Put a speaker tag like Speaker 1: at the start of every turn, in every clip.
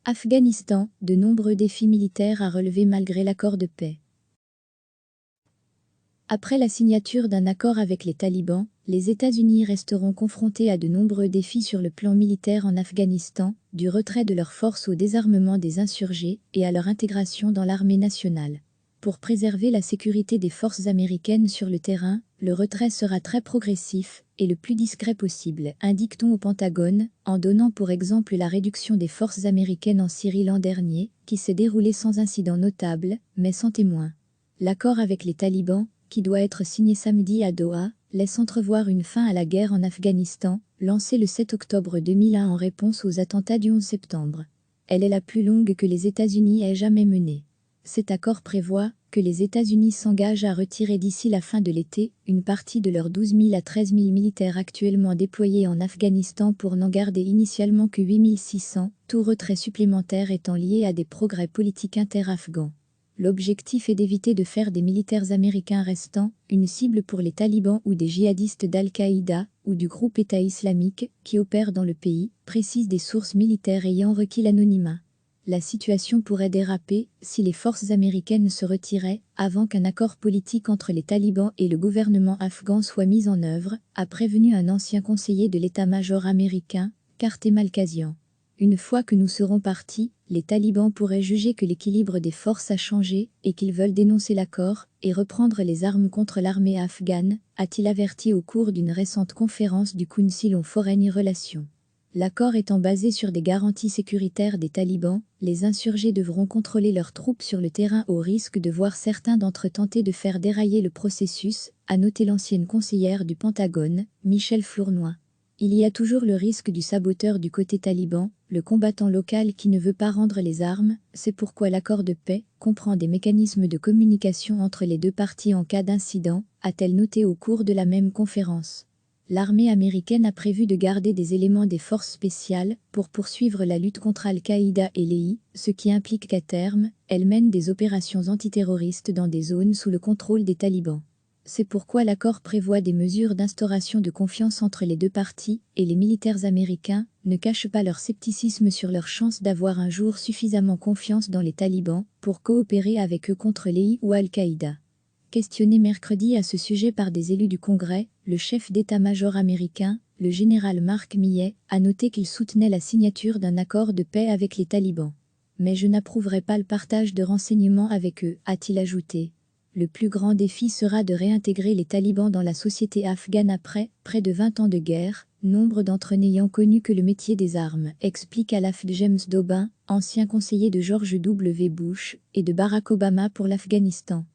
Speaker 1: Afghanistan, de nombreux défis militaires à relever malgré l'accord de paix. Après la signature d'un accord avec les talibans, les États-Unis resteront confrontés à de nombreux défis sur le plan militaire en Afghanistan, du retrait de leurs forces au désarmement des insurgés et à leur intégration dans l'armée nationale. Pour préserver la sécurité des forces américaines sur le terrain, le retrait sera très progressif et le plus discret possible, indique-t-on au Pentagone, en donnant pour exemple la réduction des forces américaines en Syrie l'an dernier, qui s'est déroulée sans incident notable, mais sans témoins. L'accord avec les talibans, qui doit être signé samedi à Doha, laisse entrevoir une fin à la guerre en Afghanistan, lancée le 7 octobre 2001 en réponse aux attentats du 11 septembre. Elle est la plus longue que les États-Unis aient jamais menée. Cet accord prévoit que les États-Unis s'engagent à retirer d'ici la fin de l'été une partie de leurs 12 000 à 13 000 militaires actuellement déployés en Afghanistan pour n'en garder initialement que 8 600, tout retrait supplémentaire étant lié à des progrès politiques inter-afghans. L'objectif est d'éviter de faire des militaires américains restants une cible pour les talibans ou des djihadistes d'Al-Qaïda ou du groupe État islamique qui opèrent dans le pays, précisent des sources militaires ayant requis l'anonymat. La situation pourrait déraper si les forces américaines se retiraient avant qu'un accord politique entre les talibans et le gouvernement afghan soit mis en œuvre, a prévenu un ancien conseiller de l'état-major américain, Karté Malkasian. Une fois que nous serons partis, les talibans pourraient juger que l'équilibre des forces a changé et qu'ils veulent dénoncer l'accord et reprendre les armes contre l'armée afghane, a-t-il averti au cours d'une récente conférence du Council on Foreign Relations. L'accord étant basé sur des garanties sécuritaires des talibans, les insurgés devront contrôler leurs troupes sur le terrain au risque de voir certains d'entre eux tenter de faire dérailler le processus, a noté l'ancienne conseillère du Pentagone, Michèle Flournoy. Il y a toujours le risque du saboteur du côté taliban, le combattant local qui ne veut pas rendre les armes, c'est pourquoi l'accord de paix comprend des mécanismes de communication entre les deux parties en cas d'incident, a-t-elle noté au cours de la même conférence. L'armée américaine a prévu de garder des éléments des forces spéciales pour poursuivre la lutte contre Al-Qaïda et l'EI, ce qui implique qu'à terme, elle mène des opérations antiterroristes dans des zones sous le contrôle des talibans. C'est pourquoi l'accord prévoit des mesures d'instauration de confiance entre les deux parties, et les militaires américains ne cachent pas leur scepticisme sur leur chance d'avoir un jour suffisamment confiance dans les talibans pour coopérer avec eux contre l'EI ou Al-Qaïda. Questionné mercredi à ce sujet par des élus du Congrès, le chef d'état-major américain, le général Mark Milley, a noté qu'il soutenait la signature d'un accord de paix avec les talibans. Mais je n'approuverai pas le partage de renseignements avec eux, a-t-il ajouté. Le plus grand défi sera de réintégrer les talibans dans la société afghane après près de 20 ans de guerre, nombre d'entre eux n'ayant connu que le métier des armes, explique à l'AFD James Dobbin, ancien conseiller de George W. Bush et de Barack Obama pour l'Afghanistan.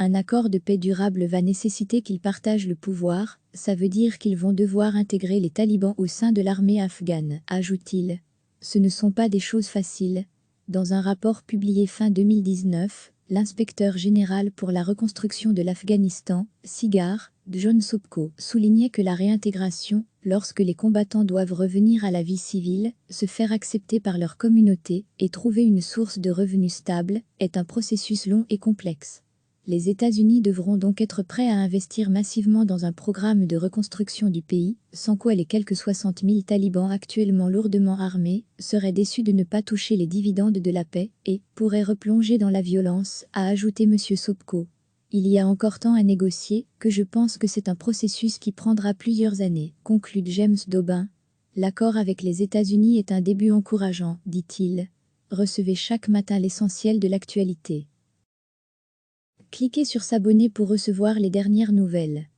Speaker 1: Un accord de paix durable va nécessiter qu'ils partagent le pouvoir, ça veut dire qu'ils vont devoir intégrer les talibans au sein de l'armée afghane, ajoute-t-il. Ce ne sont pas des choses faciles. Dans un rapport publié fin 2019, l'inspecteur général pour la reconstruction de l'Afghanistan, SIGAR, John Sopko, soulignait que la réintégration, lorsque les combattants doivent revenir à la vie civile, se faire accepter par leur communauté et trouver une source de revenus stable, est un processus long et complexe. Les États-Unis devront donc être prêts à investir massivement dans un programme de reconstruction du pays, sans quoi les quelques 60 000 talibans actuellement lourdement armés seraient déçus de ne pas toucher les dividendes de la paix et pourraient replonger dans la violence, a ajouté M. Sopko. Il y a encore tant à négocier que je pense que c'est un processus qui prendra plusieurs années, conclut James Dobbin. L'accord avec les États-Unis est un début encourageant, dit-il. Recevez chaque matin l'essentiel de l'actualité. Cliquez sur s'abonner pour recevoir les dernières nouvelles.